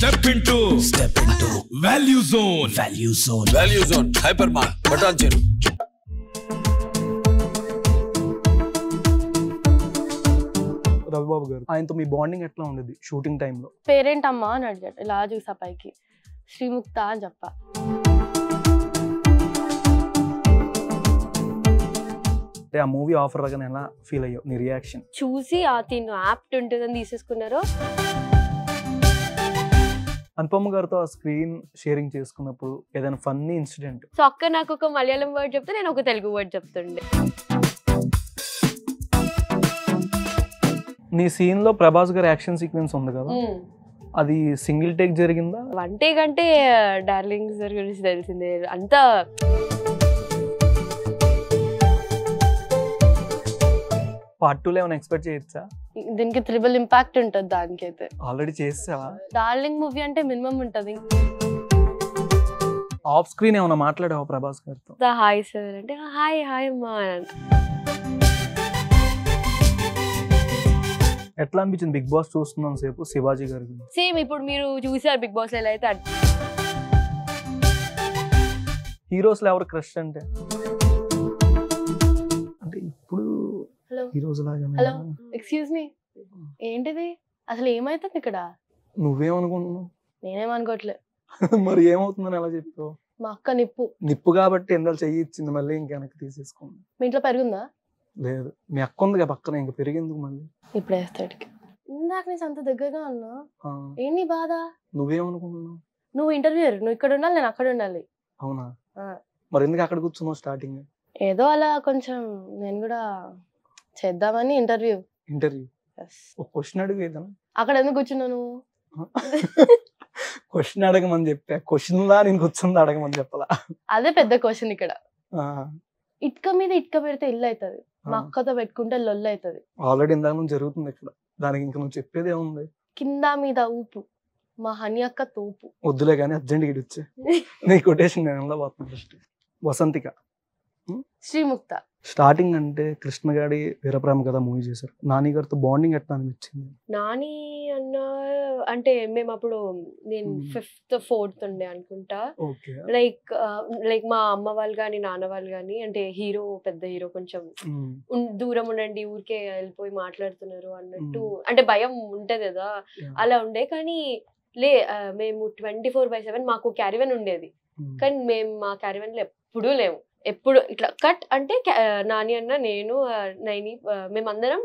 Step into Value Zone. Value Zone. Hypermart. Button. Ravibabu గారు ఆయనతో మీ bonding ఎట్లా ఉండేది షూటింగ్ టైంలో? పేరెంట్ అమ్మా అని అడిగాడు. ఇలా చూసా పైకి శ్రీముక్త అని చెప్పా. అంటే ఆ మూవీ ఆఫర్ రాగానే ఎలా ఫీల్ అయ్యావు? నీ రియాక్షన్ చూసి తిను యాప్ట్ ఉంటుందని తీసేసుకున్నారు. అనుపమ గారితో ఆ స్క్రీన్ షేరింగ్ చేసుకున్నప్పుడు ఏదైనా ఫన్నీ ఇన్సిడెంట్? సో అక్క నాకు ఒక మలయాళం వర్డ్ చెప్తే నేను ఒక తెలుగు వర్డ్ చెప్తుండే. నీ సీన్ లో ప్రభాస్ గారి యాక్షన్ సీక్వెన్స్ ఉంది కదా, అది సింగిల్ టేక్ జరిగిందా? వన్ టేక్ అంటే డార్లింగ్స్ గురించి తెలిసిందే. అంతా పార్ట్ 2 లో ఏమైనా ఎక్స్పెక్ట్ చేయొచ్చా? దీనికి ట్రిపుల్ ఇంపాక్ట్ ఉంటుంది. దానికైతే ఆల్రెడీ చేసావా? డార్లింగ్ మూవీ అంటే మినిమం ఉంటుంది. ఆఫ్ స్క్రీన్ ఏమైనా మాట్లాడావా ప్రభాస్ గారితో? హాయ్ సార్ అంటే హాయ్ హాయ్ అమ్మా అంట. ఎట్లా అనిపించింది బిగ్ బాస్ చూస్తున్నాం సేపు శివాజీ గారి గురించి? సేమ్ ఇప్పుడు మీరు చూసారు బిగ్ బాస్ ఎలా అయితే హీరోస్ లో ఎవరు క్రష్ అంటే ఇప్పుడు హీరోస్ లాగా? హలో ఎక్స్క్యూజ్ మీ, ఏంటిది అసలు ఏమైతుంది ఇక్కడ? నువ్వేమనుకుంటున్నావు? నేనేమనుకోవట్లే. మరి ఏమవుతుందని ఎలా చెప్పావు? మా అక్క నిప్పు కాబట్టి ఎందాలు చెయ్యి ఇచ్చింది, మళ్ళీ ఇంక వెనక్కి తీసేసుకోండి. మీ ఇంట్లో పెరుగుందా? లేదు. మీ అక్క ఉంది పక్కన, ఇంక పెరిగేందుకు మళ్ళీ? ఇప్పుడు వేస్తాడికి. ఇందాక నుంచి అంత దగ్గరగా ఉన్నా, ఏంటి బాధ? నువ్వేమనుకుంటున్నావు? నువ్వు ఇంటర్వ్యూ, నువ్వు ఇక్కడ ఉండాలి, నేను అక్కడ ఉండాలి. అవునా? మరి ఎందుకు అక్కడ కూర్చున్నావు స్టార్టింగ్? ఏదో అలా కొంచెం నేను కూడా చేద్దామని. ఇంటర్వ్యూ ఒక క్వశ్చన్ అడుగు ఏదైనా. అక్కడ ఎందుకు కూర్చున్నావు నువ్వు? క్వశ్చన్ అడగమని చెప్పా. క్వశ్చన్ లా నేను కూర్చుంది అడగమని చెప్పలా? అదే పెద్ద క్వశ్చన్ ఇక్కడ. ఇటుక మీద ఇటుక పెడితే ఇల్లు అవుతుంది, మా అక్కతో పెట్టుకుంటే లొల్లు అవుతుంది. ఆల్రెడీ ఇందాక నుంచి జరుగుతుంది ఇక్కడ, దానికి ఇంకా నువ్వు చెప్పేది ఏముంది? కింద మీద ఊపు, మా హనీ అక్క తోపు. వద్దులే కానీ అర్జెంట్ గిడి వచ్చే నీ కొటేషన్ నేను ఎలా పోతున్నా. ఫస్ట్ వసంతిక, శ్రీముక్త. స్టార్టింగ్ అంటే కృష్ణ గారి వీరప్రేమ కథ మూవీ చేశారు. నాని గారితో బాండింగ్ ఎట్లా అనిపించింది? నాని అన్న అంటే మేము అప్పుడు నేను 5th 4th ఉండే అనుకుంటా. లైక్ మా అమ్మ వాళ్ళు కానీ నాన్న వాళ్ళు కానీ అంటే హీరో పెద్ద హీరో కొంచెం దూరం ఉండండి, ఊరికే వెళ్ళిపోయి మాట్లాడుతున్నారు అన్నట్టు అంటే భయం ఉంటది కదా, అలా ఉండే. కానీ మేము 24/7 మాకు క్యారివెన్ ఉండేది, కానీ మేము మా క్యారివెన్ లో ఎప్పుడూ లేము. ఎప్పుడు ఇట్లా కట్ అంటే నాని అన్న నేను నైని మేమందరం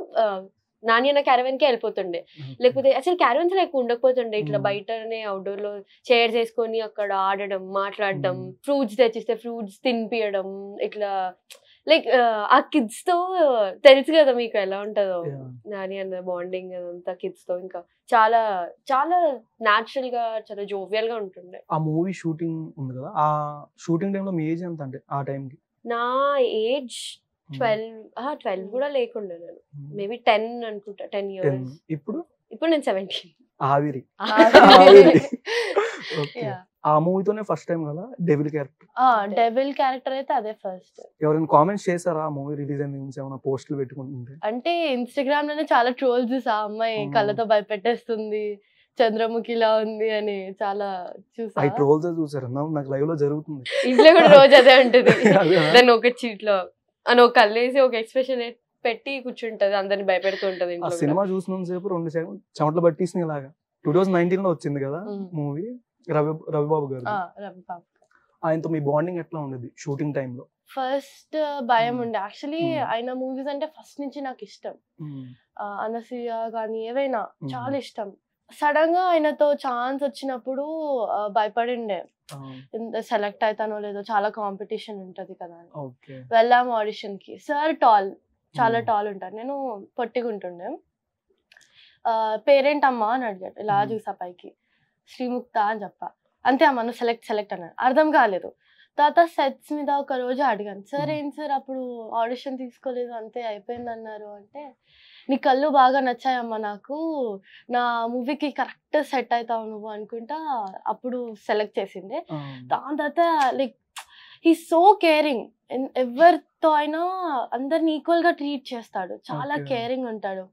నాని అన్న క్యారవెన్ కే వెళ్ళిపోతుండే. లేకపోతే అసలు క్యారవెన్స్ ఎక్కువ ఉండకపోతుండే, ఇట్లా బయటనే అవుట్డోర్ లో చైర్ చేసుకొని అక్కడ ఆడడం, మాట్లాడడం, ఫ్రూట్స్ తెచ్చిస్తే ఫ్రూట్స్ తినిపియడం, ఇట్లా లైక్ ఆ కిడ్స్ తో తెలుసు కదా మీకు ఎలా ఉంటుందో నాని అన్న బాండింగ్ అదంతా కిడ్స్ తో. ఇంకా చాలా చాలా న్యాచురల్ గా చాలా జోవియల్ గా ఉంటుండే. ఆ మూవీ షూటింగ్ ఉంది కదా, ఆ షూటింగ్ టైంలో మీ ఏజ్ ఎంత? అంటే ఆ టైంకి నా ఏజ్ 12 కూడా లేకుండా, నేను మేబీ 10 అనుకుంటా, 10 years. ఇప్పుడు నేను 17. ఆవిరి. ఆ మూవీతోనే ఫస్ట్ టైం కదా డెవిల్ క్యారెక్టర్? డెవిల్ క్యారెక్టర్ అయితే అదే ఫస్ట్. ఎవరైనా కామెంట్స్ చేశారా ఆ మూవీ రిలీజ్ అయిన నుంచి? ఏమైనా పోస్టులు పెట్టుకుంటుంటే? అంటే ఇన్స్టాగ్రామ్ లోనే చాలా ట్రోల్స్ చూసా, అమ్మాయి కళ్ళతో భయపెట్టేస్తుంది, చంద్రముఖిలా ఉంది అని చాలా చూసా. ఆ ట్రోల్స్ చూసారు? నాకు లైవ్ లో జరుగుతుంది, ఇంట్లో కూడా రోజు అదే ఉంటుంది. దాన్ని ఒక చీట్లో అని ఒక కళ్ళేసి ఒక ఎక్స్ప్రెషన్ పెట్టి కూర్చుంటది, అందరిని భయపెడుతూ ఉంటది. ఆ సినిమా చూసినంత సేపు 2 సెకండ్లు చెమటలు పట్టేసిన ఇలాగా. 2019 లో వచ్చింది కదా మూవీ, రవిబాబు గారు. ఆయనతో మీ బాండింగ్ ఎట్లా ఉండేది షూటింగ్ టైంలో? ఫస్ట్ భయం ఉండే యాక్చువల్లీ. ఆయన మూవీస్ అంటే ఫస్ట్ నుంచి నాకు ఇష్టం, అనసూయ కానీ ఏవైనా చాలా ఇష్టం. సడన్ గా ఆయనతో ఛాన్స్ వచ్చినప్పుడు భయపడిండే, సెలెక్ట్ అవుతానో లేదో, చాలా కాంపిటీషన్ ఉంటది కదా. వెళ్ళాము ఆడిషన్ కి. సార్ చాలా టాల్ ఉంటారు, నేను పొట్టిగుంటుండే. పేరెంట్ అమ్మా అని అడిగాడు. ఇలా చూసా పైకి శ్రీముక్త అని చెప్పా. అంతే అమ్మ నువ్వు సెలెక్ట్ అన్నాడు. అర్థం కాలేదు. తర్వాత సెట్స్ మీద ఒక రోజు అడిగాను, సార్ ఏంటి సార్ అప్పుడు ఆడిషన్ తీసుకోలేదు, అంతే అయిపోయింది అన్నారు అంటే, నీ కళ్ళు బాగా నచ్చాయమ్మా నాకు, నా మూవీకి కరెక్ట్ సెట్ అవుతావు నువ్వు అనుకుంటా అప్పుడు సెలెక్ట్ చేసింది. దాని తర్వాత లైక్ హీ సో కేరింగ్, ఎవరితో అయినా అందరిని ఈక్వల్ గా ట్రీట్ చేస్తాడు, చాలా కేరింగ్ ఉంటాడు.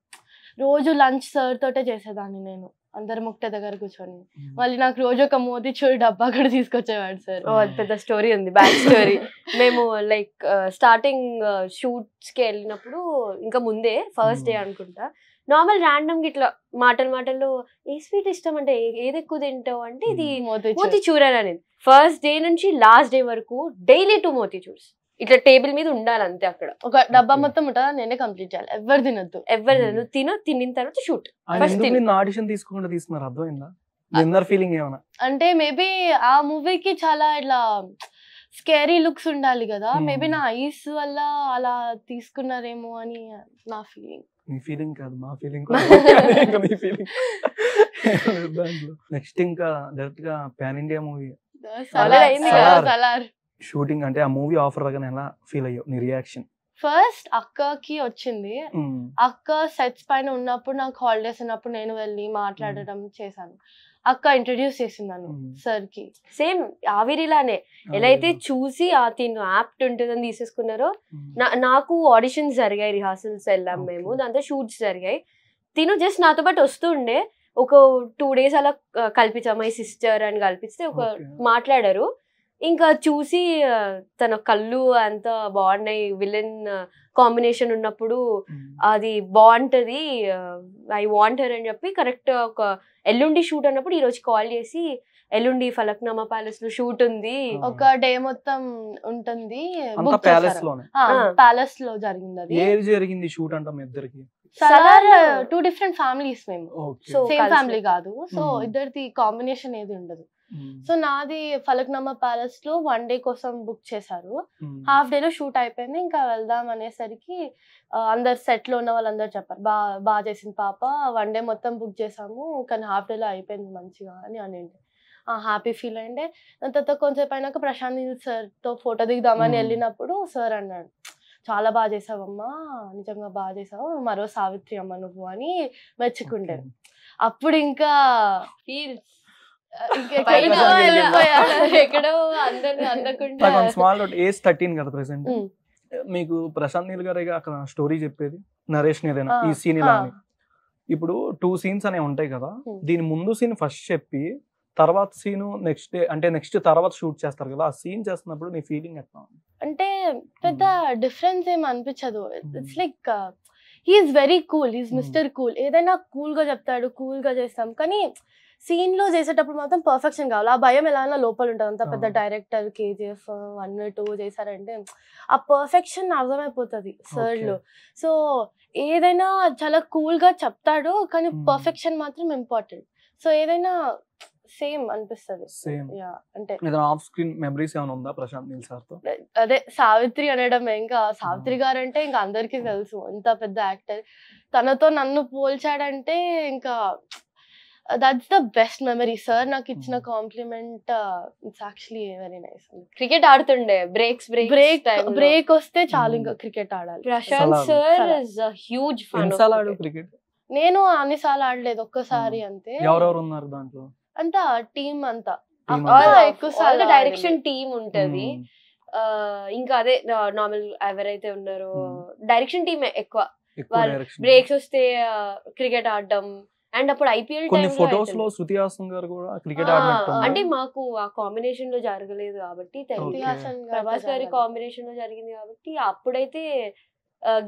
రోజు లంచ్ సార్ తోటే చేసేదాన్ని నేను. అందరు ముక్త దగ్గర కూర్చొని మళ్ళీ నాకు రోజు ఒక మోతీచూర్ డబ్బా కూడా తీసుకొచ్చేవాడు సార్. అది పెద్ద స్టోరీ ఉంది, బ్యాక్ స్టోరీ. మేము లైక్ స్టార్టింగ్ షూట్స్ కి వెళ్ళినప్పుడు ఇంకా ముందే ఫస్ట్ డే అనుకుంటా నార్మల్ ర్యాండమ్ గా ఇట్లా మాటల్లో ఏ స్వీట్ ఇష్టం అంటే ఏది ఎక్కువ తింటావు అంటే ఇది మోతీచూర్ అనేది. ఫస్ట్ డే నుంచి లాస్ట్ డే వరకు డైలీ 2 మోతీచూర్స్ ఇట్లా టేబుల్ మీద ఉండాలి అంతే. అక్కడ ఒక డబ్బా మొత్తం ఉంటుందా, నేనే కంప్లీట్ చేయాలి, ఎవరు తినొద్దు. ఎవరు తినిన తర్వాత షూట్. ఆడిషన్ తీసుకుంటే తీసుకున్నారు, అర్థమైందా? ఇన్నర్ ఫీలింగ్ ఏమన్నా అంటే మేబీ ఆ మూవీకి చాలా ఇట్లా స్కేరీ లుక్స్ ఉండాలి కదా, మేబీ నా ఐస్ వల్ల అలా తీసుకున్నారేమో అని నా ఫీలింగ్. మీ ఫీలింగ్ కాదు, మా ఫీలింగ్. మీ ఫీలింగ్. నెక్స్ట్ ఇంకా డైరెక్ట్ గా pan India movie Salaar shooting అంటే ఆ మూవీ ఆఫర్ రాగానే ఎలా ఫీల్ అయ్యో, నీ రియాక్షన్? ఫస్ట్ అక్కకి వచ్చింది, అక్క సెట్స్ పైన ఉన్నప్పుడు నాకు హాలిడేస్ ఉన్నప్పుడు నేను వెళ్ళి మాట్లాడడం చేశాను. అక్క ఇంట్రడ్యూస్ చేసిందాను సార్ కి. సేమ్ ఆవిరిలానే ఎలా అయితే చూసి తిను యాప్ట్ ఉంటుందని తీసేసుకున్నారో, నాకు ఆడిషన్స్ జరిగాయి, రిహార్సల్స్ వెళ్ళాం మేము, దాంతో షూట్స్ జరిగాయి. తిను జస్ట్ నాతో పాటు వస్తుండే, ఒక 2 days అలా కల్పించాం, మై సిస్టర్ అని కల్పిస్తే ఒక మాట్లాడారు. ఇంకా చూసి తన కళ్ళు అంతా బాగున్నాయి, విలన్ కాంబినేషన్ ఉన్నప్పుడు అది బాగుంటది, ఐ వాంట్ హర్ అని చెప్పి కరెక్ట్ ఒక ఎల్లుండి షూట్ అన్నప్పుడు ఈ రోజు కాల్ చేసి ఎల్లుండి ఫలక్నామా ప్యాలెస్ లో షూట్ ఉంది, ఒక డే మొత్తం ఉంటుంది, ప్యాలెస్ లో జరిగింది. అది ఏది జరిగింది షూట్ అంట మీ ఇద్దరికి? సలార్ 2 different ఫ్యామిలీస్ మేము, సో సేమ్ ఫ్యామిలీ కాదు, సో ఇద్దరిది కాంబినేషన్ ఏది ఉండదు. సో నాది ఫలక్నామా ప్యాలెస్ లో 1 day కోసం బుక్ చేశారు, హాఫ్ డే లో షూట్ అయిపోయింది. ఇంకా వెళ్దాం అనేసరికి అందరు సెట్ లో ఉన్న వాళ్ళందరూ చెప్పారు బాగా చేసింది పాప, 1 day మొత్తం బుక్ చేసాము కానీ హాఫ్ డే లో అయిపోయింది మంచిగా అని అనిండి. Happy feel అయిండే. దాని తర్వాత కొంచెంసేపు అయినాక ప్రశాంత్ నీల్ సార్ తో ఫోటో దిగుదామని వెళ్ళినప్పుడు సార్ అన్నాడు, చాలా బాగా చేసావమ్మా, నిజంగా బాగా చేసావు, మరో సావిత్రి అమ్మ నువ్వు అని మెచ్చుకుంటారు. అప్పుడు ఇంకా ఫీల్స్ ఎక్కడో అందకుండా. స్మాల్ డౌట్, ఏజ్ 13 కదా ప్రెసెంట్ మీకు. ప్రశాంత్ నీల్ గారు అక్కడ స్టోరీ చెప్పేది, నరేషన్ ఏదైనా ఈ సీన్ ఇలా అని. ఇప్పుడు 2 scenes అనేవి ఉంటాయి కదా, దీని ముందు సీన్ ఫస్ట్ చెప్పి తర్వాత సీన్ నెక్స్ట్ డే అంటే నెక్స్ట్ తర్వాత షూట్ చేస్తారు కదా, ఆ సీన్ చేస్తున్నప్పుడు నీ ఫీలింగ్ ఎట్లా? అంటే పెద్ద డిఫరెన్స్ ఏం అనిపించదు. It's like he's very cool, he's mister cool. ఏదైనా కూల్ గా చెప్తాడు, కూల్ గా చేస్తాం. కానీ సీన్ లో చేసేటప్పుడు మాత్రం పర్ఫెక్షన్ కావాలి. ఆ భయం ఎలా లోపల ఉంటుంది. అంత పెద్ద డైరెక్టర్ KGF 1, 2 చేశారంటే ఆ పర్ఫెక్షన్ అర్థమైపోతుంది సార్ లో. సో ఏదైనా చాలా కూల్ గా చెప్తాడు, కానీ పర్ఫెక్షన్ మాత్రం ఇంపార్టెంట్. సో ఏదైనా సేమ్ అనిపిస్తుంది. అంటే ఆఫ్ స్క్రీన్ మెమరీస్ ఏమైనా ఉందా ప్రశాంత్ నీల్ సార్ తో? అదే సావిత్రి అనడం, ఇంకా సావిత్రి గారు అంటే ఇంకా అందరికీ తెలుసు, ఎంత పెద్ద యాక్టర్. తనతో నన్ను పోల్చాడంటే ఇంకా that's the best memory. Sir నాకు ఇచ్చిన compliment it's actually very nice. Cricket ఆడుతుండే, బ్రేక్ వస్తే చాలు ఇంకా క్రికెట్ ఆడాలి. Prashant sir is a huge fan of cricket. నేను అన్నిసార్లు ఆడలేదు, ఒక్కసారి అంతే. ఎవరెవరు ఉన్నారు దాంట్లో? అంతా టీమ్ అంతా ఎక్కువ డైరెక్షన్ టీమ్ ఉంటది. ఇంకా అదే నార్మల్ ఎవరైతే ఉన్నారో డైరెక్షన్ టీమ్ ఎక్కువ. బ్రేక్స్ వస్తే క్రికెట్ ఆడడం. అండ్ అప్పుడు IPL ఫోటోస్ లో శృతి హాసన్ గారు కూడా క్రికెట్ ఆడినట్టు. అంటే మాకు ఆ కాంబినేషన్ లో జరగలేదు కాబట్టి, ప్రభాస్ గారి కాంబినేషన్ లో జరిగింది కాబట్టి అప్పుడైతే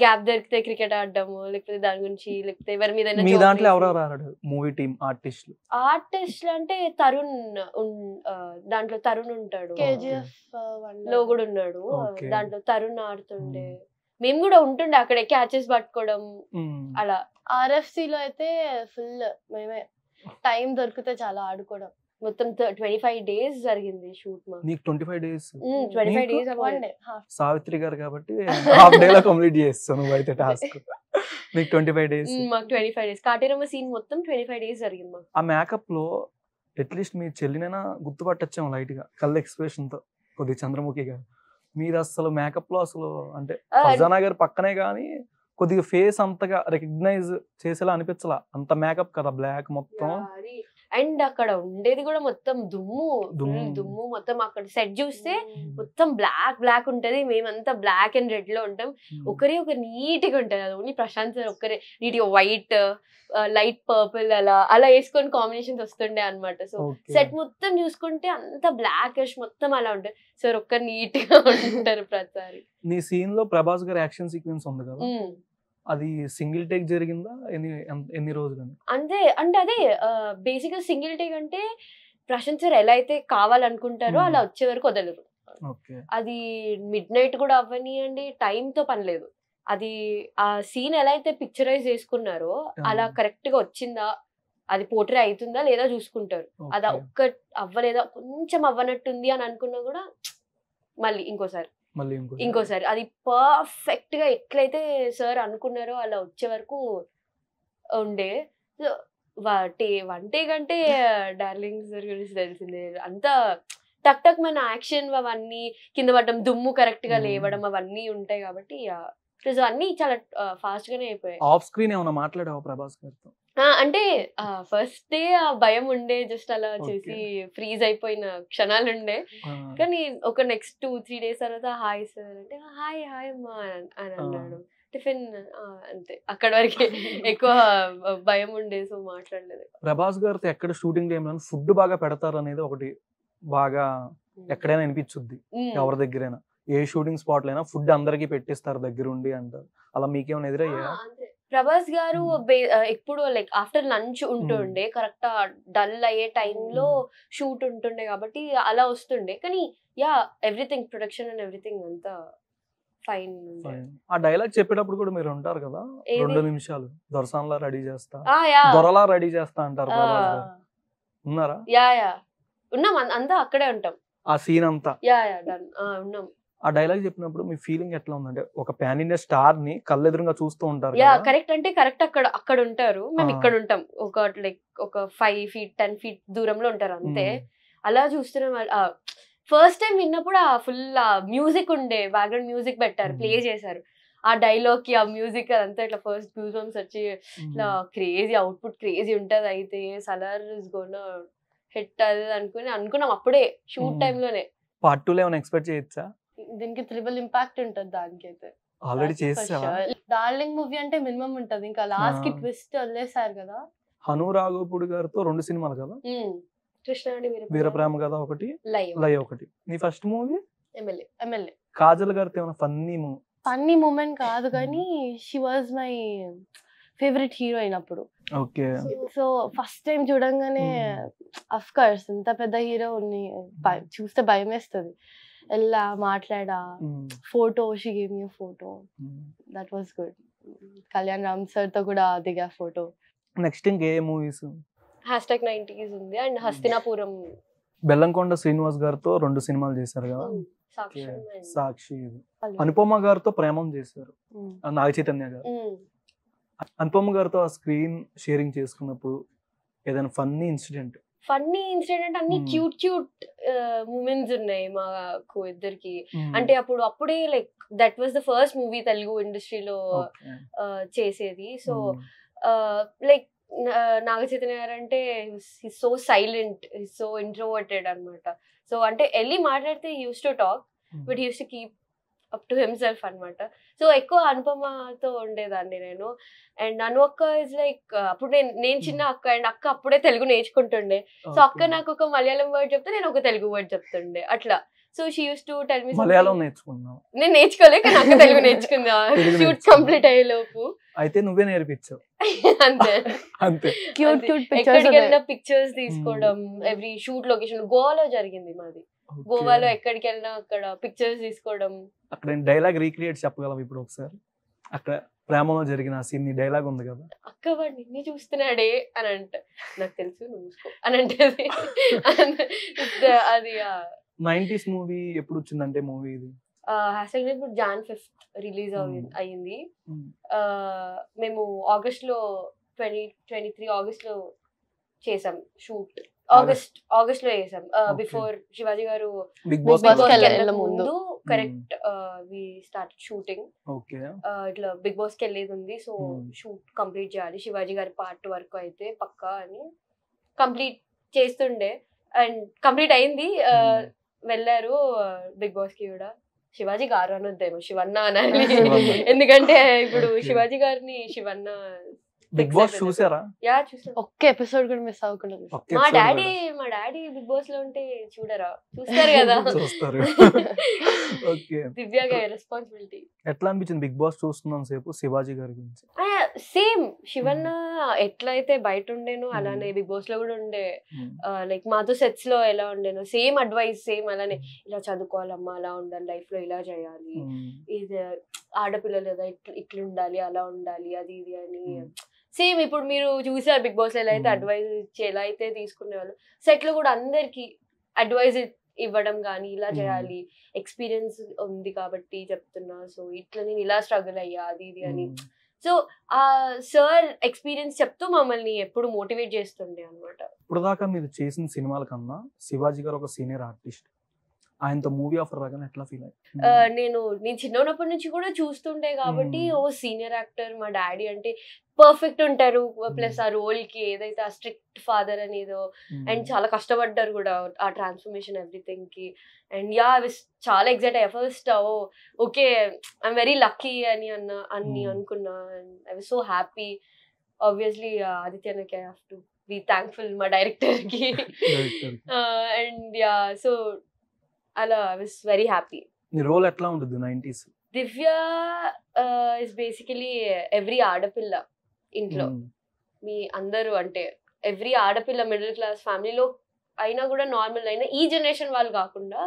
గ్యాప్ దొరికితే క్రికెట్ ఆడడము, లేకపోతే దాని గురించి, లేకపోతే ఎవరి మీద. మీ దాంట్లో ఎవరెవరు ఆడారు మూవీ టీమ్ ఆర్టిస్టులు? అంటే తరుణ్, దాంట్లో తరుణ్ ఉంటాడు, KGF లో కూడా ఉన్నాడు. దాంట్లో తరుణ్ ఆడుతుండే, మేము కూడా ఉంటుండే అక్కడే క్యాచెస్ పట్టుకోవడం అలా. RFC లో అయితే ఫుల్ మేమే, టైం దొరికితే చాలా ఆడుకోవడం. మొత్తం 25 days జరిగింది షూట్. నీకు 25 days? 25 days. 1 day. సావిత్రి గారు కాబట్టి హాఫ్ డే లో కంప్లీట్ చేస్తాను నువ్వైతే టాస్క్. నీకు 25 days? మాకు 25 days. కాటేరమ్మ సీన్ మొత్తం 25 days జరిగింది మాకు. ఆ మేకప్ లో అట్లీస్ట్ మీ చెల్లినైనా గుర్తుపట్టచ్చాము లైట్ గా, కళ్ళ ఎక్స్ప్రెషన్ తో, కొద్ది చంద్రముఖి గారు. మీరు అసలు మేకప్ లో అసలు అంటే ఫర్జానా గారు పక్కనే గానీ కొద్దిగా ఫేస్ అంతగా రికగ్నైజ్ చేసేలా అనిపించలా, అంత మేకప్ కదా, బ్లాక్ మొత్తం. అండ్ అక్కడ ఉండేది కూడా మొత్తం దుమ్ము మొత్తం. అక్కడ సెట్ చూస్తే మొత్తం బ్లాక్ ఉంటది, మేమంతా బ్లాక్ అండ్ రెడ్ లో ఉంటాం. ఒకరి నీట్ గా ఉంటది, అది ఓన్లీ ప్రశాంత్ సార్ ఒక్కరే నీట్ గా వైట్ లైట్ పర్పుల్ అలా వేసుకొని కాంబినేషన్స్ వస్తుండే అనమాట. సో సెట్ మొత్తం చూసుకుంటే అంత బ్లాక్ మొత్తం అలా ఉంటుంది. సార్ ఒక్కరు నీట్ గా ఉంటారు ప్రతిసారి. నీ సీన్ లో ప్రభాస్ గారి యాక్షన్ సీక్వెన్స్ ఉంది కదా, అది సింగిల్ టేక్ జరిగిందా, ఎన్ని రోజులు? అంటే అదే బేసిక్ గా సింగిల్ టేక్ అంటే ప్రశాంత్ సార్ ఎలా అయితే కావాలనుకుంటారో అలా వచ్చే వరకు వదలరు. అది మిడ్ నైట్ కూడా అవ్వనియండి, టైం తో పని లేదు. అది ఆ సీన్ ఎలా అయితే పిక్చరైజ్ చేసుకున్నారో అలా కరెక్ట్ గా వచ్చిందా, అది పోర్ట్రే అవుతుందా లేదా చూసుకుంటారు. అది ఒక్క అవ్వలేదా, కొంచెం అవ్వనట్టుంది అని అనుకున్నా కూడా మళ్ళీ ఇంకోసారి అది పర్ఫెక్ట్ గా ఎట్లయితే సార్ అనుకున్నారో అలా వచ్చే వరకు ఉండే. వన్ టేక్ అంటే డార్లింగ్ సార్ గురించి తెలిసిందే, అంతా టక్ మన యాక్షన్ అవన్నీ కింద పడడం, దుమ్ము కరెక్ట్ గా లేవడం అవన్నీ ఉంటాయి కాబట్టి అన్ని చాలా ఫాస్ట్ గానే అయిపోయాయి. ఆఫ్ స్క్రీన్ ఏమైనా మాట్లాడావా ప్రభాస్ గారితో? అంటే ఫస్ట్ డే ఆ భయం ఉండే, జస్ట్ అలా చేసి ఫ్రీజ్ అయిపోయిన క్షణాలు ఉండే. కానీ ఒక నెక్స్ట్ 2-3 days తర్వాత హాయ్ సార్ అంటే హాయ్ అమ్మా అని అన్నాడు. టిఫిన్ అంతే, అక్కడ వరకు ఎక్కువ భయం ఉండే, సో మాట్లాడలేదు. ప్రభాస్ గారితో ఎక్కడ షూటింగ్ టైంలో ఫుడ్ బాగా పెడతారు అనేది ఒకటి బాగా ఎక్కడైనా అనిపించుద్ది, ఎవరి దగ్గరైనా ఏ షూటింగ్ స్పాట్ అయినా ఫుడ్ అందరికి పెట్టిస్తారు దగ్గరుండి అంటారు. అలా మీకేమైనా ఎదురయ్యా? ప్రభాస్ గారు ఎప్పుడు లైక్ ఆఫ్టర్ లంచ్ ఉంటుండే, కరెక్ట్ డల్ అయ్యే టైంలో షూట్ ఉంటుండే కాబట్టి అలా వస్తుండే. కానీ ఎవ్రీథింగ్ ప్రొడక్షన్ అండ్ ఎవ్రీథింగ్ అంతా ఫైన్. ఆ డైలాగ్ చెప్పేటప్పుడు కూడా మీరు ఉంటారు కదా, 2 నిమిషాలు దొరసాన్లా రెడీ చేస్తా, దొరలా రెడీ చేస్తా అంటారు. ఉన్నారా? ఉన్నాం, అంతా అక్కడే ఉంటాం. ఆ సీన్ అంతా ఉన్నాం. ఆ డైలాగ్ చెప్పినప్పుడు మీ ఫీలింగ్ ఎట్లా ఉందంటే, ఒక పాన్ ఇండియా స్టార్ ని కళ్ళెదురుగా చూస్తూ ఉంటారు. కరెక్ట్ అంటే కరెక్ట్ అక్కడ ఉంటారు, మేము ఇక్కడ ఉంటాం. ఒక 5 feet 10 feet దూరంలో ఉంటారు అంతే. అలా చూస్తున్నాం. ఫస్ట్ టైం విన్నప్పుడు ఆ ఫుల్ మ్యూజిక్ ఉండే, బ్యాక్గ్రౌండ్ మ్యూజిక్ పెట్టారు, ప్లే చేశారు. ఆ డైలాగ్ కి ఆ మ్యూజిక్ అదంతా ఇట్లా ఫస్ట్ గూస్ బంప్స్ వచ్చి ఇట్లా క్రేజీ అవుట్పుట్ క్రేజీ ఉంటది. అయితే సలార్ ఇస్ గోనా హిట్ అది అనుకున్నాం అప్పుడే షూట్ టైంలోనే. పార్ట్ 2 లో ఏమైనా ఎక్స్పెక్ట్ చేయొచ్చా? దీనికి ట్రిపుల్ ఇంపాక్ట్ ఉంటది దానికైతే. ఆల్రెడీ చేసావా? డార్లింగ్ మూవీ అంటే మినిమం ఉంటది, ఇంకా లాస్ట్ కి ట్విస్ట్ వదిలేసారు కదా. హను రాఘవపూడి గారితో 2 సినిమాలు కదా, వీరప్రేమ కదా ఒకటి, లై ఒకటి. నీ ఫస్ట్ మూవీ ఎమ్మెల్యే. కాజల్ గారితో ఏమైనా ఫన్నీ మూమెంట్ కాదు కానీ she was my favourite heroine అప్పుడు. ఓకే. సో ఫస్ట్ టైం చూడంగానే అఫ్ కోర్స్ ఇంత పెద్ద హీరో చూస్తే భయం వేస్తుంది. ఎలా మాట్లాడా, photo she gave me photo, that was good. Kalyan Ram sir తో కూడా దిగా ఫోటో. నెక్స్ట్ ఇంకే మూవీస్? #90s ఉంది అండ్ హస్తినాపురం. బెల్లంకొండ శ్రీనివాస్ గారితో 2 సినిమాలు చేశారు కదా, సాక్షి. అనుపమ గారితో ప్రేమం చేశారు, నాగ చైతన్య గారు. అనుపమ గారితో ఆ స్క్రీన్ షేరింగ్ చేసుకున్నప్పుడు ఏదైనా ఫన్నీ ఇన్సిడెంట్ అన్ని క్యూట్ మూమెంట్స్ ఉన్నాయి మాకు ఇద్దరికి. అంటే అప్పుడే like that was the first movie Telugu ఇండస్ట్రీలో చేసేది. సో లైక్ నాగ చైతన్య గారు అంటే సో సైలెంట్, సో ఇంట్రోవర్టెడ్ అనమాట. సో అంటే వెళ్ళి మాట్లాడితే use to talk but use to keep up to himself అనమాట. సో ఎక్కువ అనుపమతో ఉండేదాన్ని నేను. అండ్ అను అక్క ఇస్ లైక్ అప్పుడు నేను చిన్న అక్క, అండ్ అక్క అప్పుడే తెలుగు నేర్చుకుంటుండే. సో అక్క నాకు ఒక మలయాళం వర్డ్ చెప్తే నేను ఒక తెలుగు వర్డ్ చెప్తుండే అట్లా. So she use to tell me. Malayalam నేర్చుకున్నావు? నేను నేర్చుకోలేక నాకు తెలుగు నేర్చుకుందా షూట్ కంప్లీట్ అయ్యే లోపు. అయితే నువ్వే నేర్పించావు అంతే. ఎక్కడికి వెళ్ళినా పిక్చర్స్ తీసుకోవడం, ఎవ్రీ షూట్ లొకేషన్ గోవాలో జరిగింది మాది. గోవాలో ఎక్కడికి వెళ్ళినా అక్కడ పిక్చర్స్ తీసుకోవడం. అక్కడ డైలాగ్ రీక్రియేట్ చెప్పగలం ఇప్పుడు ఒకసారి? అక్కడ ప్రేమలో జరిగిన సీన్ డైలాగ్ ఉంది కదా, అక్క వాడు నిన్నే చూస్తున్నాడే అని అంటే నాకు తెలుసు నువ్వు చూసుకో అని అంటే అది 90s మూవీ ఎప్పుడు వచ్చిందంటే మూవీ ఇది ఇప్పుడు Jan 5th రిలీజ్ అయ్యింది. మేము ఆగస్ట్ లో 2023 ఆగస్ట్ లో చేసాం షూట్. ఆగస్ట్ లో చేసాం, before Shivaji garu Bigg Boss ముందు. Correct, we start shooting. ఇట్లా బిగ్ బాస్ కి వెళ్ళేది ఉంది, సో షూట్ కంప్లీట్ చేయాలి శివాజీ గారి పార్ట్ వరకు అయితే పక్కా అని కంప్లీట్ చేస్తుండే అండ్ కంప్లీట్ అయింది. వెళ్ళారు బిగ్ బాస్ కి కూడా. శివాజీ గారు అనొద్దేమో, శివన్న అనాలి. ఎందుకంటే ఇప్పుడు శివాజీ గారిని శివన్న. బిగ్ బాస్ చూసారా? యా చూసాను. ఒక్క ఎపిసోడ్ కూడా మిస్ అవ్వకుండా. మా డాడీ బిగ్ బాస్ లో ఉంటే చూడరా? చూస్తారు కదా. చూస్తారు. దివ్యగా రెస్పాన్సిబిలిటీ. ఎట్లా అనిపించింది బిగ్ బాస్ చూస్తున్నాం సేపు శివాజీ గారి గురించి? సేమ్ శివన్న ఎట్లయితే బయట ఉండేనో అలానే బిగ్ బాస్ లో కూడా ఉండే. లైక్ మాతో సెట్స్ లో ఎలా ఉండేనో సేమ్ అడ్వైస్, సేమ్ అలానే ఇలా చదువుకోవాలమ్మా, అలా ఉండాలి, లైఫ్ లో ఇలా చేయాలి, ఇది ఆడపిల్లలు కదా ఇట్లా ఉండాలి, అలా ఉండాలి, అది ఇది అని. సేమ్ ఇప్పుడు మీరు చూసారు బిగ్ బాస్ లో ఎలా అయితే అడ్వైజ్ ఇచ్చి ఎలా అయితే తీసుకునేవాళ్ళు, సెట్ లో కూడా అందరికి అడ్వైజ్ ఇవ్వడం కానీ, ఇలా చేయాలి, ఎక్స్పీరియన్స్ ఉంది కాబట్టి చెప్తున్నా, సో ఇట్లా నేను ఇలా స్ట్రగుల్ అయ్యా, అది ఇది అని. సో ఆ సార్ ఎక్స్పీరియన్స్ చెప్తూ మమ్మల్ని ఎప్పుడు మోటివేట్ చేస్తుండే అనమాట. ఇప్పుడు దాకా మీరు చేసిన సినిమాల కన్నా శివాజీ గారు ఒక సీనియర్ ఆర్టిస్ట్, ఆయనతో మూవీ ఆఫర్ రాగానే ఎట్లా ఫీల్ అయ్యి? నేను చిన్నప్పటి నుంచి కూడా చూస్తుండే కాబట్టి ఓ సీనియర్ యాక్టర్, మా డాడీ అంటే పర్ఫెక్ట్ ఉంటారు, ప్లస్ ఆ రోల్ కి ఏదైతే ఆ స్ట్రిక్ట్ ఫాదర్ అనేదో, అండ్ చాలా కష్టపడ్డారు కూడా ఆ ట్రాన్స్ఫర్మేషన్ ఎవ్రీథింగ్ కి. అండ్ యా ఐ వాస్ చాలా ఎక్సైట్ అయ్యా first. Okay I'm very lucky అని అనుకున్నా. I was so happy. Obviously ఆదిత్యకి I have to be thankful మా డైరెక్టర్ కి. అండ్ యా సో అలా ఐ వాస్ వెరీ హ్యాపీ. నీ రోల్ ఎట్లా ఉంటుంది 90s? Divya is basically every ఆడపిల్ల ఇంట్లో. మీ అందరూ అంటే ఎవ్రీ ఆడపిల్ల మిడిల్ క్లాస్ ఫ్యామిలీలో అయినా కూడా, నార్మల్ అయినా, ఈ జనరేషన్ వాళ్ళు కాకుండా,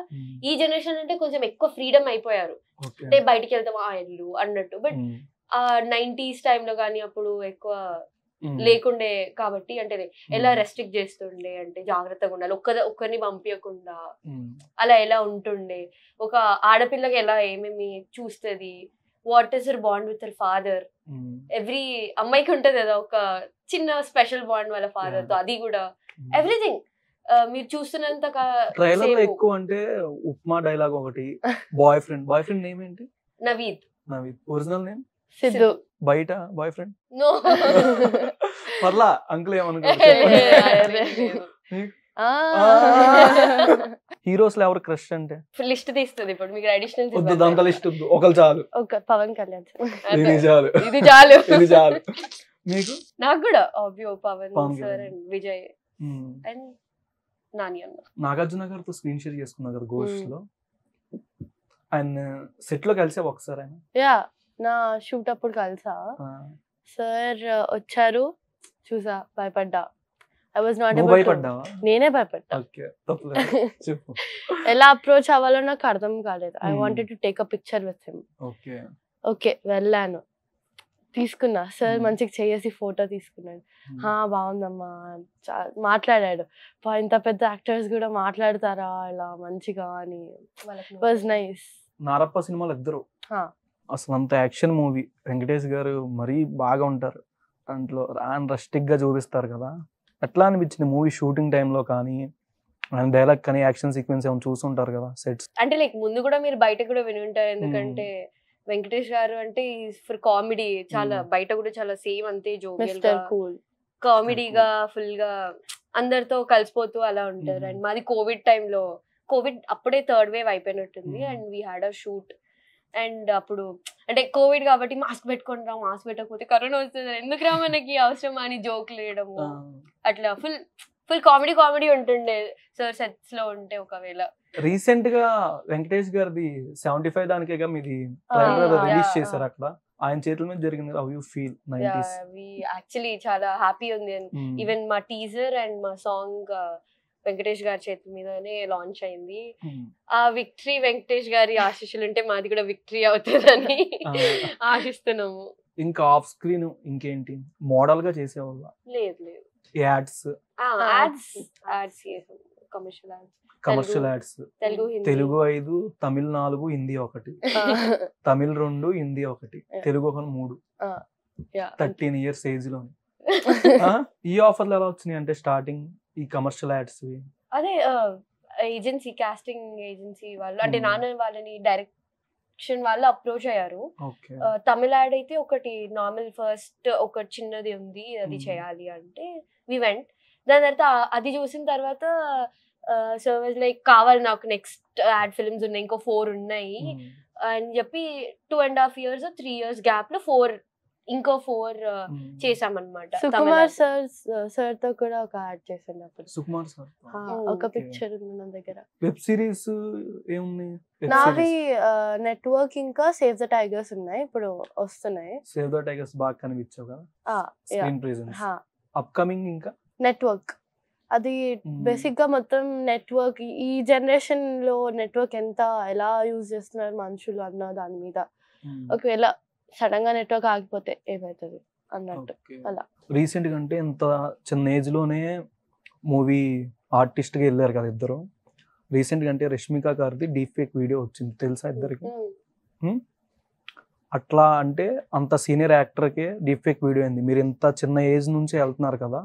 ఈ జనరేషన్ అంటే కొంచెం ఎక్కువ ఫ్రీడమ్ అయిపోయారు, అంటే బయటికి వెళ్తాం ఆ ఇల్లు అన్నట్టు. బట్ ఆ 90s టైంలో కానీ అప్పుడు ఎక్కువ లేకుండే కాబట్టి, అంటే ఎలా రెస్ట్రిక్ట్ చేస్తుండే అంటే జాగ్రత్తగా ఉండాలి, ఒక్కరిని పంపించకుండా, అలా ఎలా ఉంటుండే, ఒక ఆడపిల్లకి ఎలా ఏమేమి చూస్తుంది, what is her bond with her father. Every అమ్మాయికి ఉంటది కదా ఒక చిన్న స్పెషల్ బాండ్ వాళ్ళ ఫాదర్ తో, అది కూడా ఎవ్రీథింగ్ మీరు చూస్తున్నంత. ట్రైలర్ ఎక్కువ అంటే ఉప్మా డైలాగ్ ఒకటి, బాయ్ ఫ్రెండ్ నేమ్ ఏంటి? నవీద్. Original name Siddhu. బయట బాయ్ ఫ్రెండ్? నో పర్లా అంకుల్ ఏమనుకో. హీరోస్ లో ఎవరు క్రష్ అంటే? లిస్ట్ తీస్తుంది ఇప్పుడు మీకు. అడిషనల్ వద్దు, దాంత లిస్ట్ వద్దు, ఒకరు చాలు. పవన్ కళ్యాణ్. ఇది చాలు, ఇది చాలు, ఇది చాలు. మీకు? నాకు కూడా Pawan sir and Vijay and Nani అన్న. నాగార్జున గారితో స్క్రీన్ షేర్ చేసుకున్నా కదా గోస్ట్ లో, ఆయన సెట్ లో కలిసే ఒకసారి ఆయన. యా నా షూట్ అప్పుడు కలిసా. సార్ వచ్చారు, చూసా, భయపడ్డా. I was not able to. నేనే భయపడ్డా. ఎలా అప్రోచ్ అవ్వాలో నాకు అర్థం కాలేదు. I wanted to take a picture with him. Okay వెళ్ళాను, తీసుకున్నా. సార్ మంచిగా చేసి ఫోటో తీసుకున్నాడు. బాగుందమ్మా, మాట్లాడాడు. ఇంత పెద్ద యాక్టర్స్ కూడా మాట్లాడతారా ఇలా మంచిగా అని. Was nice. నారప్ప సినిమాలు ఇద్దరు అసలు అంత యాక్షన్ మూవీ. వెంకటేష్ గారు మరీ బాగా ఉంటారు దాంట్లో, రస్టిక్ గా చూపిస్తారు కదా. ఎట్లా అనిపించింది మూవీ షూటింగ్ టైంలో కానీ, డైలాగ్ కానీ, యాక్షన్ సీక్వెన్స్ ఏమైనా చూస్తుంటారు కదా సెట్స్? అంటే లైక్ ముందు కూడా మీరు బయట కూడా విని ఉంటారు, ఎందుకంటే వెంకటేష్ గారు అంటే ఫర్ కామెడీ చాలా, బయట కూడా చాలా సేమ్ అంతే జోవియల్ గా, కామెడీగా ఫుల్ గా అందరితో కలిసిపోతూ అలా ఉంటారు. అండ్ మాది కోవిడ్ టైంలో, కోవిడ్ అప్పుడే థర్డ్ వేవ్ అయిపోయినట్టుంది, and we had a shoot. అండ్ అప్పుడు అంటే కోవిడ్ కాబట్టి మాస్క్ పెట్టుకొని రా, మాస్క్ పెట్టకపోతే కరోనా వస్తుంది, ఎందుకు రా మనకి అవసరం అని జోక్లు వేయడము, అట్లా ఫుల్ కామెడీ ఉంటుండే సార్ సెట్స్ లో ఉంటే. ఒకవేళ రీసెంట్ గా వెంకటేష్ గారిది 75 దానికేగా మీది రిలీజ్ చేశారు, అట్లా ఆయన చేతుల మీద జరిగింది. How you feel? 90s actually చాలా హ్యాపీ ఉంది. ఈవెన్ మా టీజర్ అండ్ మా సాంగ్ వెంకటేష్ గారి చేతి మీదనే లాంచ్ అయింది. ఆ విక్టరీ వెంకటేష్ గారి ఆశీస్సులు ఉంటే మాది కూడా విక్టరీ అవుతుందని ఆశిస్తున్నాము. ఇంకా ఆఫ్ స్క్రీన్ ఇంకేంటి మోడల్ గా చేసేవాళ్ళ? లేదు, ads commercial ads. Telugu 5, Tamil 4, Hindi 1, Tamil 2, Hindi 1, Telugu 3. 13 years age లో. ఈ ఆఫర్లు ఎలా వచ్చినాయి అంటే స్టార్టింగ్ ఈ కమర్షియల్ యాడ్స్? అదే ఏజెన్సీ, కాస్టింగ్ ఏజెన్సీ వాళ్ళు, అంటే నాన్న వాళ్ళని డైరెక్షన్ వాళ్ళు అప్రోచ్ అయ్యారు. తమిళ యాడ్ అయితే ఒకటి నార్మల్ ఫస్ట్ ఒక చిన్నది ఉంది, అది చేయాలి అంటే వి వెంట్. దాని తర్వాత అది చూసిన తర్వాత సో వాజ్ లైక్ కావాలి నాకు నెక్స్ట్ యాడ్ ఫిల్మ్స్ ఉన్నాయి, ఇంకో 4 ఉన్నాయి అని చెప్పి 2.5 years 3 years గ్యాప్ లో ఇంకో 4 చేసామన్నమాట. సుకుమార్ సార్ తో కూడా ఒక యాడ్ చేసాను అప్పుడు. సుకుమార్ సార్ ఒక పిక్చర్ ఉంది నా దగ్గర. వెబ్ సిరీస్ ఏముంది? నావి నెట్వర్క్ ఇంకా సేవ్ ద టైగర్స్ ఉన్నాయి, ఇప్పుడు వస్తున్నాయి. సేవ్ ద టైగర్స్ బాగా కనిపించావు కదా స్క్రీన్ ప్రెజెన్స్. అప్కమింగ్ ఇంకా నెట్వర్క్, అది బేసిక్ గా మొత్తం నెట్వర్క్, ఈ జనరేషన్ లో నెట్వర్క్ ఎలా యూజ్ చేస్తున్నారు మనుషులు అన్న దాని మీద. ఒకవేళ సడన్ గా నెట్వర్క్ ఆగిపోతే ఏమవుతుంది అన్నట్టు. అలా రీసెంట్ గా అంటే ఇంత చిన్న ఏజ్ లోనే మూవీ ఆర్టిస్ట్ గా వెళ్ళారు కదా ఇద్దరు. రీసెంట్ గా అంటే రష్మిక గారిది డీప్ ఫేక్ వీడియో వచ్చింది, తెలుసా ఇద్దరికి? అట్లా అంటే అంత సీనియర్ యాక్టర్కే డీప్ ఫేక్ వీడియో అయింది. మీరు ఇంత చిన్న ఏజ్ నుంచి వెళ్తున్నారు కదా,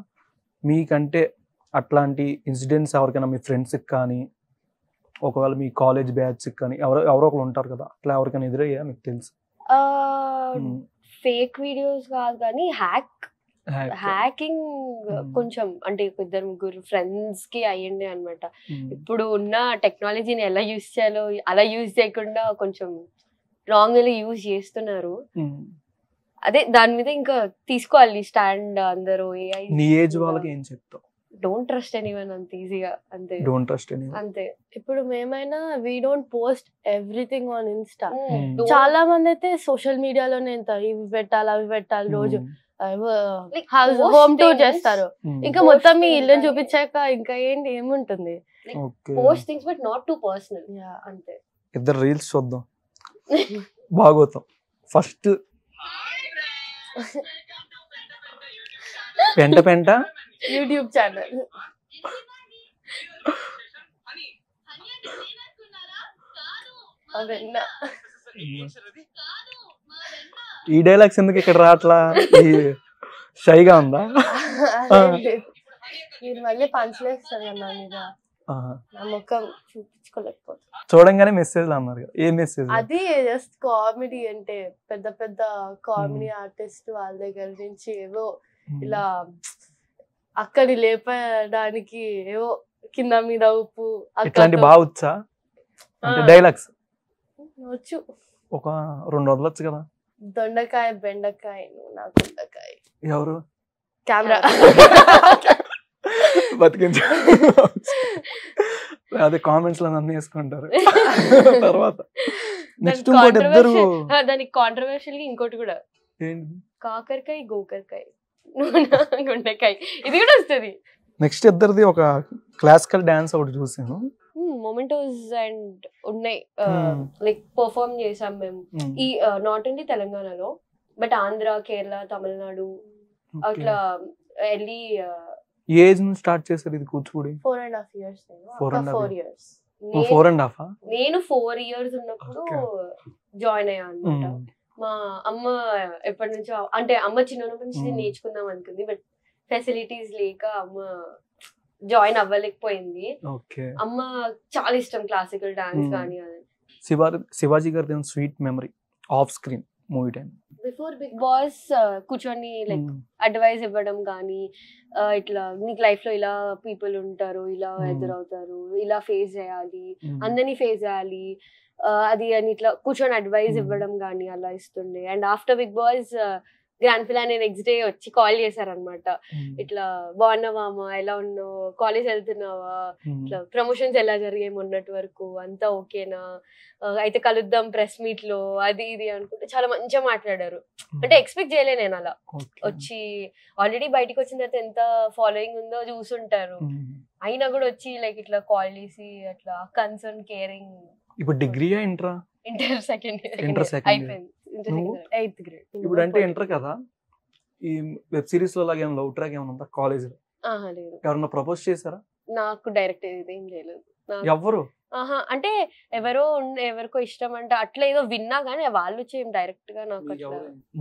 మీకంటే అట్లాంటి ఇన్సిడెంట్స్ ఎవరికైనా మీ ఫ్రెండ్స్కి కానీ ఒకవేళ మీ కాలేజ్ బ్యాచ్కి కానీ ఎవరో ఒకరు ఉంటారు కదా, అట్లా ఎవరికైనా ఎదురయ్యా మీకు తెలుసు? ఫేక్ వీడియోస్ కాదు కానీ హ్యాకింగ్ కొంచెం అంటే 2-3 ఫ్రెండ్స్ కి అయ్యిండే అనమాట. ఇప్పుడు ఉన్న టెక్నాలజీని ఎలా యూజ్ చేయాలో అలా యూజ్ చేయకుండా కొంచెం రాంగ్ గా యూజ్ చేస్తున్నారు. అదే దాని మీద ఇంకా తీసుకోవాలి స్టాండ్ అందరూ. నీ ఏజ్ వాళ్ళకి ఏం చెప్తావు? డోంట్ ట్రస్ట్ ఎనీవన్ అంత ఈజీగా, అంతే. డోంట్ ట్రస్ట్ ఎనీవన్ అంతే. ఇప్పుడు మేమైనా we don't post everything on Insta. చాలా మంది అయితే సోషల్ మీడియాలోనే ఇవి పెట్టాలి అవి పెట్టాలి రోజు హోమ్ టూర్ చేస్తారు. ఇంకా మొత్తం మీ ఇల్లు చూపించాక ఇంకా ఏముంటుంది? Post things but not too personal. అంతే. ఇద్దరు రీల్స్ చూద్దాం. బాగోతాం ఫస్ట్ పెంట యూట్యూబ్ ఛానల్. ఈ డైలాగ్స్ ఎందుకు ఇక్కడ రావట్లా? షైగా ఉందా? మీరు మళ్ళీ పంచలేస్తారు నా మీద, నా ముఖం చూపించుకోలేకపోతే. చూడంగానే మెసేజ్ అన్నారు, ఏ మెసేజ్? అది జస్ట్ కామెడీ, అంటే పెద్ద పెద్ద కామెడీ ఆర్టిస్ట్ వాళ్ళ దగ్గర నుంచి ఏవో ఇలా అక్కడి లేపడానికి ఏవో కింద మీద ఉప్పు ఇట్లాంటి బాగా వచ్చా డైలాగ్స్? వచ్చు, ఒక 2 వదలొచ్చు కదా. దొండకాయ బెండకాయ నా గుండకాయ. ఎవరు? కెమెరా. బతికించు. అదే కామెంట్స్ లో నన్ను వేసుకుంటారు తర్వాత. నెక్స్ట్ ఇంకోటి ఇద్దరు, దానికి కాంట్రవర్షియల్ ఇంకోటి కూడా, కాకరకాయ గోకరకాయ గుండెకాయ, ఇది కూడా వస్తుంది. నెక్స్ట్ ఇద్దరిది ఒక క్లాసికల్ డాన్స్ ఒకటి చూసాను, మొమెంటోస్ అండ్ ఉన్నాయి, లైక్ పర్ఫార్మ్ చేసాం మేము. ఈ నాట్ ఓన్లీ తెలంగాణలో బట్ ఆంధ్ర, కేరళ, తమిళనాడు అట్లా వెళ్ళి. ఏజ్ నుంచి స్టార్ట్ చేశారు ఇది కూచిపూడి? 4.5 years. 4 years. 4.5? నేను 4 years ఉన్నప్పుడు జాయిన్ అయ్యా అనమాట. మా అమ్మ ఎప్పటి నుంచో, అంటే అమ్మ చిన్నప్పటి నుంచి నేర్చుకుందాం అనుకుంది బట్ ఫెసిలిటీస్ లేక అమ్మ జాయిన్ అవ్వలేకపోయింది. అమ్మ చాలా ఇష్టం క్లాసికల్ డాన్స్ కానీ. శివాజీ గారి sweet memory off screen movie time before Bigg Boss కూర్చొని లైక్ అడ్వైస్ ఇవ్వడం కానీ, ఇట్లా నీకు లైఫ్ లో ఇలా పీపుల్ ఉంటారు, ఇలా ఎదురవుతారు, ఇలా ఫేస్ చేయాలి, అందరినీ ఫేస్ చేయాలి అది అని ఇట్లా కూర్చొని అడ్వైస్ ఇవ్వడం కానీ అలా ఇస్తుండే. And after Bigg Boss grand finale next day వచ్చి కాల్ చేశారనమాట, ఇట్లా బాగున్నావా అమ్మ, ఎలా ఉన్నావు, కాలేజ్ వెళ్తున్నావా, ఇట్లా ప్రమోషన్స్ ఎలా జరిగాయి మొన్నటి వరకు, అంతా ఓకేనా, అయితే కలుద్దాం ప్రెస్ మీట్ లో, అది ఇది అనుకుంటే చాలా మంచిగా మాట్లాడారు. అంటే ఎక్స్పెక్ట్ చేయలే నేను అలా వచ్చి. ఆల్రెడీ బయటకు వచ్చిన తర్వాత ఎంత ఫాలోయింగ్ ఉందో చూసుంటారు, అయినా కూడా వచ్చి లైక్ ఇట్లా కాల్ చేసి అట్లా కన్సర్న్ కేరింగ్. ఇప్పుడు డిగ్రీయా ఇంటరా? ఇంటర్ సెకండ్ అయిపోయింది, 8th grade. ఇప్పుడు అంటే ఇంటర్ కదా, ఈ వెబ్ సిరీస్ లో లాగా లవ్ ట్రాక్ ఏమైనా ఉందా కాలేజ్ లో? లేదు. ఎవరన్నా ప్రపోజ్ చేశారా? నాకు డైరెక్ట్ ఏం చేయలేదు. ఎవరు? అంటే ఎవరికో ఇష్టం అంటే అట్లా ఏదో విన్నా కానీ వాళ్ళు చేయం డైరెక్ట్ గా. నాకు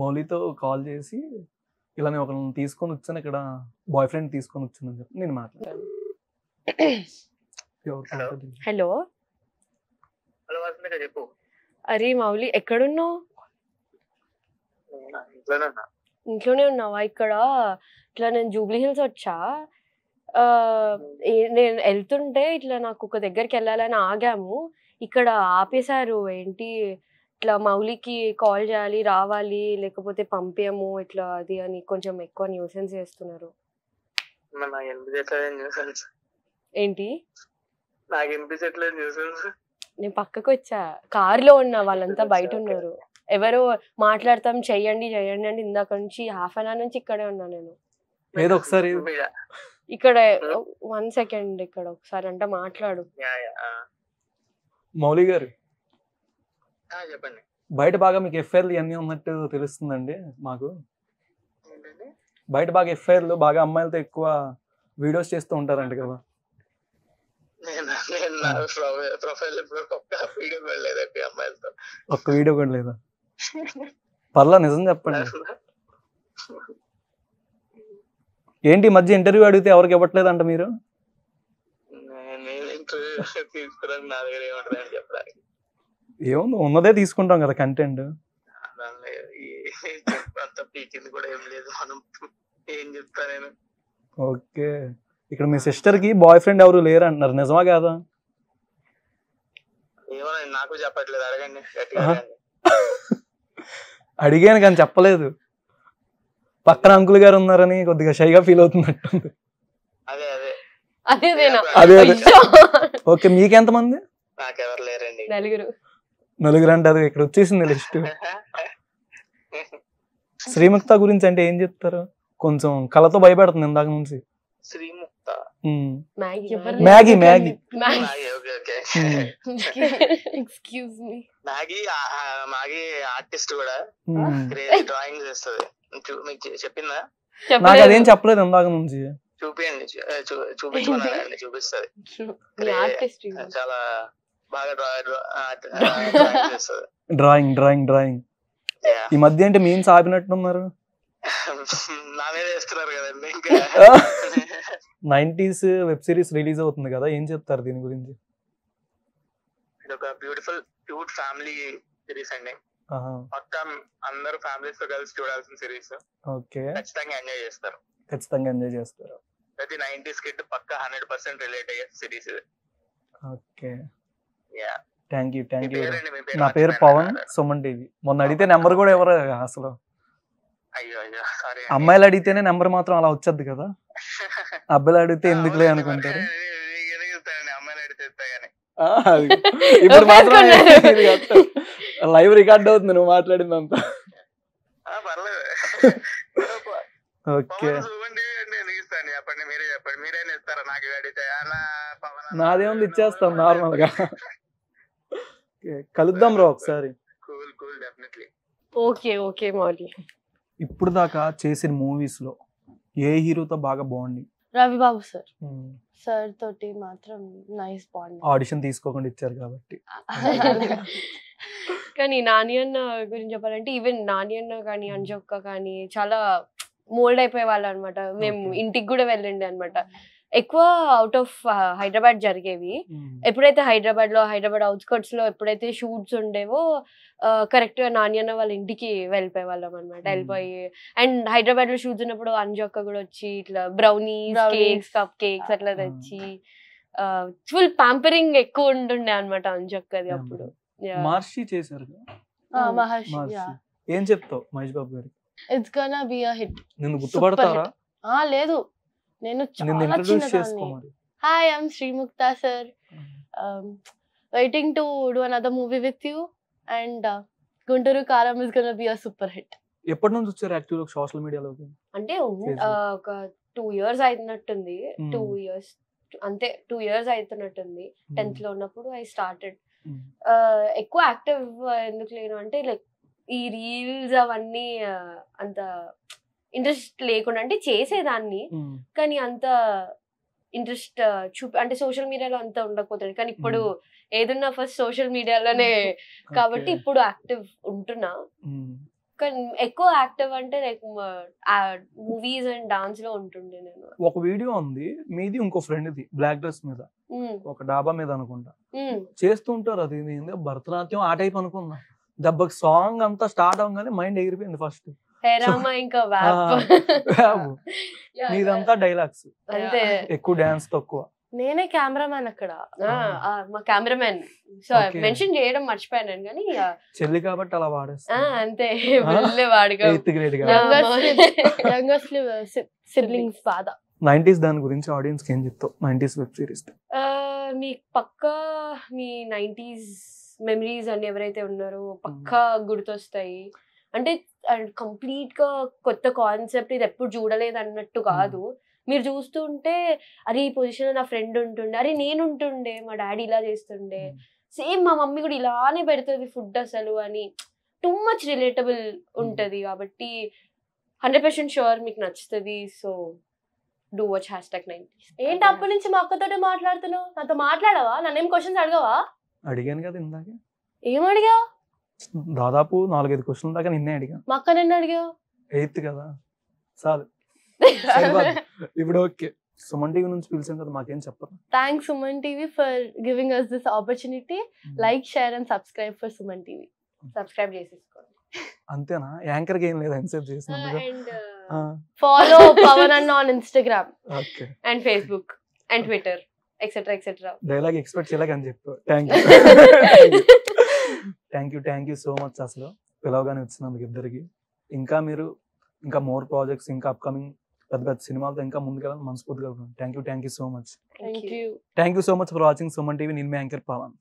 మౌలితో కాల్ చేసి ఇలా నేను ఒకరిని తీసుకొని వచ్చాను, ఇక్కడ బాయ్ ఫ్రెండ్ తీసుకొని వచ్చాను అని చెప్పి నేను మాట్లాడాను. హలో. చెప్పు. అరే మౌలి ఎక్కడున్నావు? ఇంట్లోనే ఉన్నావా? ఇక్కడ ఇట్లా నేను జూబ్లీ హిల్స్ వచ్చా, నేను వెళ్తుంటే ఇట్లా నాకు ఒక దగ్గరికి వెళ్ళాలని ఆగాము, ఇక్కడ ఆపేశారు. ఏంటి ఇట్లా మౌలికి కాల్ చేయాలి, రావాలి, లేకపోతే పంపించము ఇట్లా అది అని కొంచెం ఎక్కువ న్యూసెన్స్ చేస్తున్నారు. ఏంటి నాకు వినిపించట్లేదు న్యూసెన్స్. నేను పక్కకు వచ్చా, కారులో ఉన్నా, వాళ్ళంతా బయట ఉన్నారు. ఎవరో మాట్లాడతాం చెయ్యండి చెయ్యండి అంటే ఇందాక నుంచి హాఫ్ అన్ అవర్ నుంచి ఇక్కడే ఉన్నా నేను. ఏదో ఒకసారి ఇక్కడ 1 సెకండ్ ఇక్కడ ఒకసారి అంటే మాట్లాడు. మౌలి గారు చెప్పండి. బయట బాగా మీకు ఎఫ్ఐఆర్లు ఇవన్నీ ఉన్నట్టు తెలుస్తుందండి మాకు. బయట బాగా ఎఫ్ఐఆర్లు, బాగా అమ్మాయిలతో ఎక్కువ వీడియోస్ చేస్తూ ఉంటారంట కదా. ఒక్క వీడియో కూడా లేదా? పర్లా నిజం చెప్పండి. ఏంటి మధ్య ఇంటర్వ్యూ అడిగితే ఎవరికి ఇవ్వట్లేదంట మీరు? ఏముంది, ఉన్నదే తీసుకుంటాం కదా కంటెంట్. ఓకే, ఇక్కడ మీ సిస్టర్ కి బాయ్ ఫ్రెండ్ ఎవరు లేరు అంటున్నారు, నిజమా కాదా? నాకు చెప్పట్లేదు, అడగండి. అడిగాను కానీ చెప్పలేదు. పక్కన అంకుల్ గారు ఉన్నారని కొద్దిగా షైగా ఫీల్ అవుతున్నట్టుంది. అదే. ఓకే, మీకెంతమంది? నాకెవరు లేరండి. నలుగురు అంటే అది ఇక్కడ వచ్చేసింది లిస్ట్. శ్రీముక్త గురించి అంటే ఏం చెప్తారు? కొంచెం కళతో భయపెడుతుంది ఇందాక నుంచి. Srimukta Maggie excuse me. Maggie artist కూడా, డ్రాయింగ్ చేస్తుంది. మీకు చెప్పిందా? నాకు అదేం చెప్పలేదు ఇందాక నుంచి. చూపియండి, చూపించమన్నానండి, చూపిస్తుంది. చాలా బాగా డ్రాయింగ్ చేస్తుంది. డ్రాయింగ్ ఈ మధ్య అంటే మీన్స్ ఆపినట్టున్నారు. నా మీద వేస్తున్నారు కదండి. ఇంకా 90s వెబ్ సిరీస్ రిలీజ్ అవుతుంది కదా, ఏం చెప్తారు దీని గురించి? ఇది ఒక క్యూట్ ఫ్యామిలీ సిరీస్ అండి. మొత్తం అందరూ ఫ్యామిలీస్ తో కలిసి చూడాల్సిన సిరీస్. ఓకే, ఖచ్చితంగా ఎంజాయ్ చేస్తారు. ప్రతి 90s కిడ్ పక్కా 100% రిలేట్ అయ్యే సిరీస్ ఇది. Okay, yeah, thank you. నా పేరు పవన్, సుమన్ టీవీ. మొన్న అడిగితే నెంబర్ కూడా ఎవరు అసలు. అయ్యో సారీ. అమ్మాయిలు అడిగితేనే నెంబర్ మాత్రం అలా వచ్చేది కదా, అబ్బాయిలు అడిగితే ఎందుకులే అనుకుంటారు. అమ్మాయిలు అడిగితే ఇప్పుడు మాత్రం లైవ్ రికార్డ్ అవుతుంది నువ్వు మాట్లాడిందంతా. ఓకే, నాదేముంది, ఇచ్చేస్తాం నార్మల్ గా. కలుద్దాం రా ఒకసారి. ఓకే మౌలి. ఇప్పుడు దాకా చేసిన మూవీస్ లో ఏ హీరోతో బాగా బాండింగ్? రవిబాబు సార్ తోటి మాత్రం నైస్ బాండింగ్. ఆడిషన్ తీసుకోకుండా ఇచ్చారు కాబట్టి. కానీ నాని అన్న గురించి చెప్పాలంటే ఈవెన్ నాని అన్న కానీ అంజక్క కానీ చాలా మోల్డ్ అయిపోయే వాళ్ళు అనమాట. మేము ఇంటికి కూడా వెళ్ళండి అనమాట. ఎక్కువ అవుట్ ఆఫ్ హైదరాబాద్ జరిగేవి. ఎప్పుడైతే హైదరాబాద్ అవుట్స్కర్ట్స్ లో ఎప్పుడైతే షూట్స్ ఉండేవో కరెక్ట్ గా నాని అన్న వాళ్ళ ఇంటికి వెళ్ళిపోయే వాళ్ళం అనమాట. వెళ్ళిపోయి అండ్ హైదరాబాద్ లో షూట్స్ ఉన్నప్పుడు అంజక్క కూడా వచ్చి ఇట్లా బ్రౌనీస్, కేక్స్, కప్ కేక్స్ అట్లా తెచ్చి ఫుల్ పాంపరింగ్ ఎక్కువ ఉంటుండే అనమాట అంజక్కది అప్పుడు. మహర్షి చేశారు. ఏం చెప్తావు మహేష్ బాబు గారికి? It's gonna be a hit. నిన్ను గుర్తుపడతారా? లేదు, నేను hi, I'm Srimukta sir, waiting to do another movie with you and Guntur Kaaram is gonna be a super hit. ఎప్పటి నుంచి వచ్చారు యాక్టివ్ సోషల్ మీడియాలోకి? అంటే ఒక 2 years అయినట్టుంది. 2 years అంతే, 2 years అవుతున్నట్టుంది. 10th లో ఉన్నప్పుడు ఐ స్టార్టెడ్. ఎక్కువ యాక్టివ్ ఎందుకు లేను అంటే లైక్ ఈ రీల్స్ అవన్నీ అంత ఇంట్రెస్ట్ లేకుండా, అంటే చేసేదాన్ని కానీ అంత ఇంట్రెస్ట్ అంటే సోషల్ మీడియాలో అంత ఉండకపోతుంది. కానీ ఇప్పుడు ఏదన్నా ఫస్ట్ సోషల్ మీడియాలోనే కాబట్టి ఇప్పుడు యాక్టివ్ ఉంటున్నా. కానీ ఎక్కువ యాక్టివ్ అంటే లైక్ మూవీస్ అండ్ డాన్స్ లో ఉంటుండే నేను. ఒక వీడియో ఉంది మీది ఇంకో ఫ్రెండ్ ది, బ్లాక్ డ్రెస్ మీద ఒక డాబా మీద అనుకుంటా చేస్తూ ఉంటారు. అది భరతనాట్యం ఆ టైప్ అనుకున్నా. దెబ్బకి సాంగ్ అంతా స్టార్ట్ అవగానే మైండ్ ఎగిరిపోయింది. ఫస్ట్ హేరామా ఇంకా వ్యాప్. మీదంతా డైలాగ్స్, అంతే. ఎక్కువ డాన్స్ తక్కువ. నేనే కెమెరామ్యాన్ అక్కడ. మా కెమెరామెన్. సో మెన్షన్ చేయడం మర్చిపోయాను కానీ చెల్లి కాబట్టి అలా వాడేస్తా. అంతే వాడుగా. యంగెస్ట్ సిబ్లింగ్స్ బాధ. 90s దాని గురించి ఆడియన్స్ కి ఏం చెప్తావు? 90s వెబ్ సిరీస్ మీకు పక్కా మీ 90s మెమరీస్ అని ఎవరైతే ఉన్నారో పక్కా గుర్తొస్తాయి. అంటే కంప్లీట్ గా కొత్త కాన్సెప్ట్, ఇది ఎప్పుడు చూడలేదు అన్నట్టు కాదు. మీరు చూస్తుంటే అరే ఈ పొజిషన్ లో నా ఫ్రెండ్ ఉంటుండే, అరే నేను ఉంటుండే, మా డాడీ ఇలా చేస్తుండే, సేమ్ మా మమ్మీ కూడా ఇలానే పెడుతుంది ఫుడ్ అసలు అని. టూ మచ్ రిలేటబుల్ ఉంటది కాబట్టి 100% షూర్ మీకు నచ్చుతుంది. So do watch #90s. ఏంటి అప్పటి నుంచి మా అక్కతోటే మాట్లాడుతున్నావు? నాతో మాట్లాడవా? నన్నేం క్వశ్చన్స్ అడగవా? అడిగాను కదా ఇందాక. ఏం అడిగా? దాదాపు 4-5 క్వశ్చన్ల దాకా నిన్నే అడిగాను. మా అక్క నిన్ను అడిగావు? 8th కదా, చాలు. ఇప్పుడు ఓకే, సుమన్ టీవీ నుంచి పిలిచాం కదా, మాకేం చెప్పరు. Thanks Suman TV for giving us this opportunity. Like, share and subscribe for Suman TV. Subscribe చేసేసుకోండి. అంతేనా? యాంకర్ కి ఏం లేదు ఎన్సేప్ చేసినందుకు. Follow Pawan Anna on Instagram and Facebook and Twitter etc. Dialogue expect చేయలేకని చెప్పు. థ్యాంక్ యూ సో మచ్ అసలు పిలవగానే వచ్చినందుకు ఇద్దరికి. ఇంకా మీరు ఇంకా మోర్ ప్రాజెక్ట్స్, ఇంకా అప్కమింగ్ పెద్ద పెద్ద సినిమాలతో ఇంకా ముందుకెళ్ళాలని మనస్ఫూర్తిగా. Thank you so much. Thank you. Thank you so much for watching Suman TV. నేను మీ యాంకర్ పవన్.